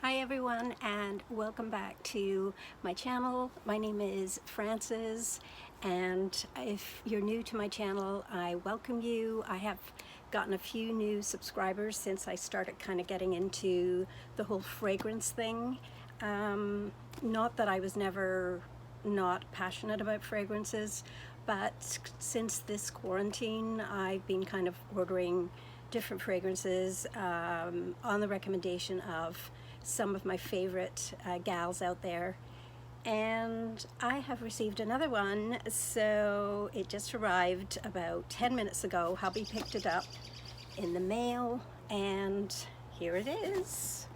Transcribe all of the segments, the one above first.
Hi everyone, and welcome back to my channel. My name is Frances, and if you're new to my channel, I welcome you. I have gotten a few new subscribers since I started kind of getting into the whole fragrance thing. Not that I was never not passionate about fragrances, but since this quarantine I've been kind of ordering different fragrances on the recommendation of some of my favorite gals out there, and I have received another one. So it just arrived about 10 minutes ago. Hubby picked it up in the mail, and here it is.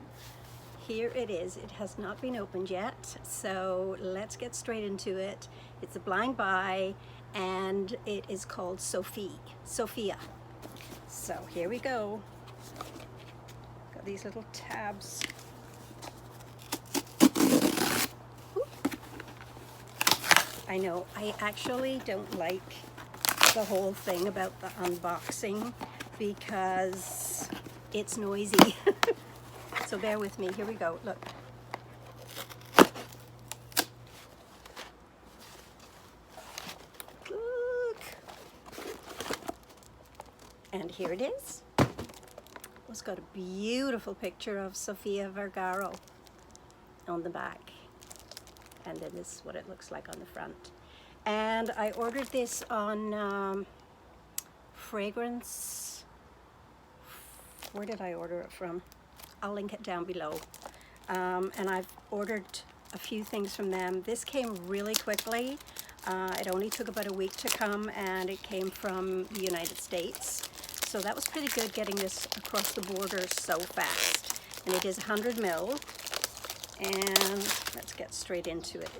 Here it is. It has not been opened yet, so let's get straight into it. It's a blind buy, and it is called Sofia. So here we go. Got these little tabs. I know, I actually don't like the whole thing about the unboxing because it's noisy. So bear with me. Here we go. Look. Look. And here it is. It's got a beautiful picture of Sofia Vergara on the back. And then this is what it looks like on the front. And I ordered this on fragrance. Where did I order it from? I'll link it down below. And I've ordered a few things from them. This came really quickly. It only took about a week to come, and it came from the United States. So that was pretty good, getting this across the border so fast. And it is 100 ml. And let's get straight into it.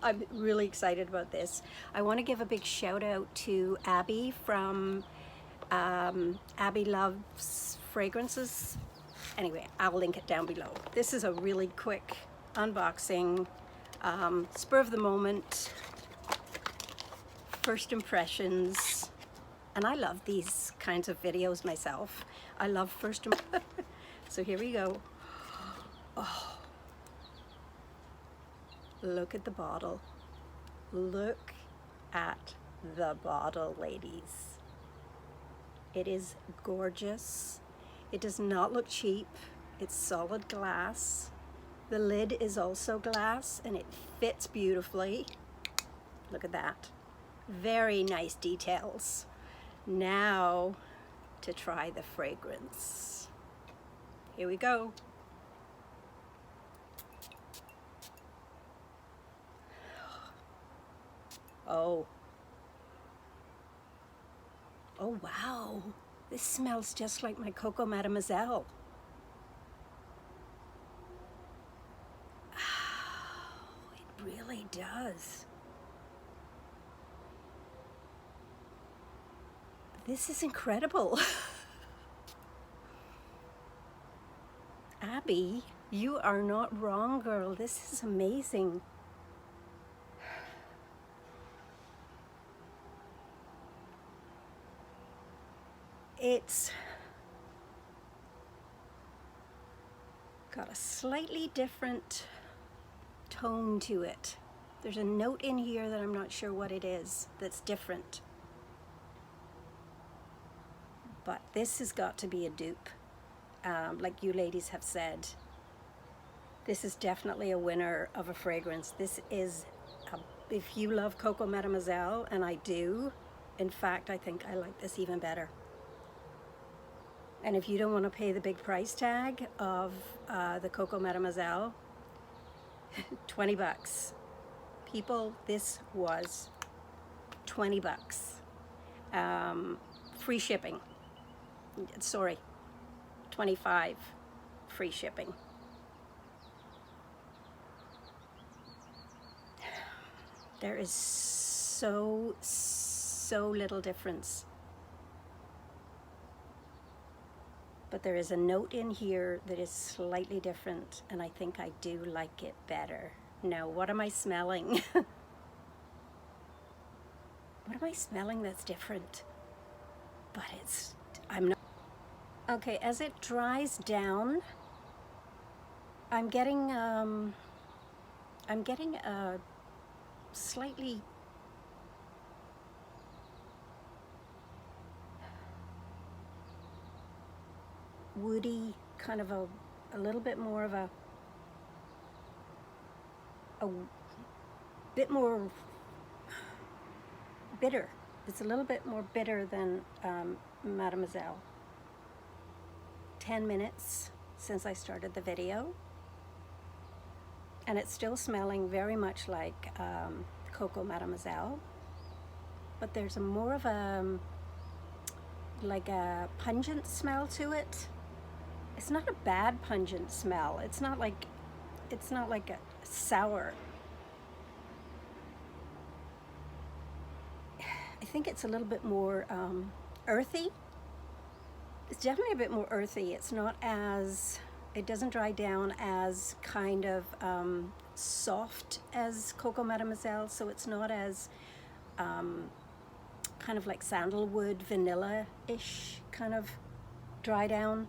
I'm really excited about this. I want to give a big shout out to Abby from Abby Loves Fragrances. Anyway, I'll link it down below. This is a really quick unboxing, spur of the moment, first impressions. And I love these kinds of videos myself. I love first impressions. So here we go. Oh. Look at the bottle. Look at the bottle, ladies. It is gorgeous. It does not look cheap. It's solid glass. The lid is also glass, and it fits beautifully. Look at that. Very nice details. Now to try the fragrance. Here we go. Oh wow, this smells just like my Coco Mademoiselle. Oh, it really does. This is incredible. Abby, you are not wrong, girl. This is amazing. It's got a slightly different tone to it. There's a note in here that I'm not sure what it is that's different. But this has got to be a dupe. Like you ladies have said, this is definitely a winner of a fragrance. This is, if you love Coco Mademoiselle, and I do, in fact, I think I like this even better. And if you don't want to pay the big price tag of the Coco Mademoiselle, 20 bucks. People, this was 20 bucks. Free shipping. Sorry, 25 free shipping. There is so little difference. But there is a note in here that is slightly different, and I think I do like it better. Now, what am I smelling? What am I smelling that's different? But I'm not. Okay, as it dries down, I'm getting a slightly woody, kind of a little bit more of a bit more bitter. It's a little bit more bitter than Mademoiselle. 10 minutes since I started the video, and it's still smelling very much like Coco Mademoiselle, but there's a more of a like a pungent smell to it. It's not a bad pungent smell. It's not like a sour. I think it's a little bit more earthy. It's definitely a bit more earthy. It's not as, it doesn't dry down as kind of soft as Coco Mademoiselle, so it's not as kind of like sandalwood, vanilla-ish kind of dry down,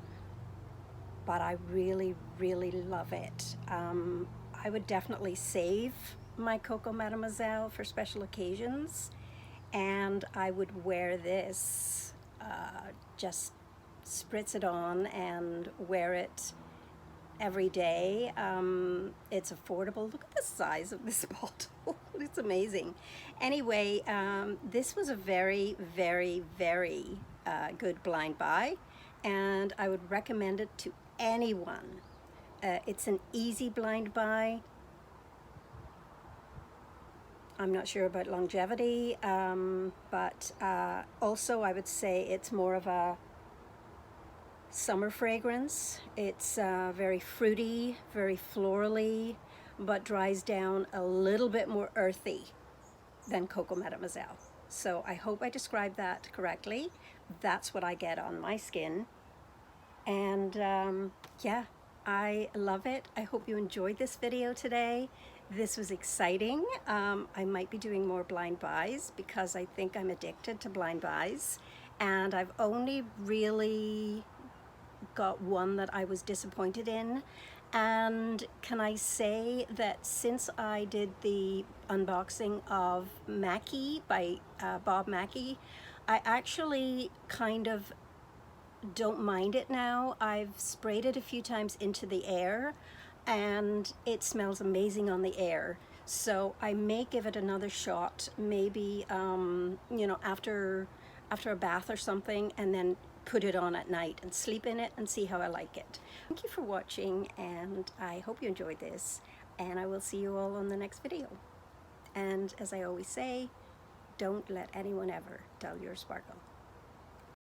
but I really, really love it. I would definitely save my Coco Mademoiselle for special occasions, and I would wear this, just spritz it on and wear it every day. It's affordable. Look at the size of this bottle. It's amazing. Anyway, this was a very, very, very good blind buy, and I would recommend it to anyone. It's an easy blind buy. I'm not sure about longevity, but also I would say it's more of a summer fragrance. It's very fruity, very florally, but dries down a little bit more earthy than Coco Mademoiselle. So I hope I described that correctly. That's what I get on my skin. And yeah, I love it. I hope you enjoyed this video today. This was exciting. I might be doing more blind buys because I think I'm addicted to blind buys. And I've only really got one that I was disappointed in. And can I say that since I did the unboxing of Mackie by Bob Mackie, I actually kind of don't mind it now. I've sprayed it a few times into the air and it smells amazing on the air. So I may give it another shot, maybe you know, after a bath or something, and then put it on at night and sleep in it and see how I like it. Thank you for watching, and I hope you enjoyed this, and I will see you all on the next video. And as I always say, don't let anyone ever dull your sparkle.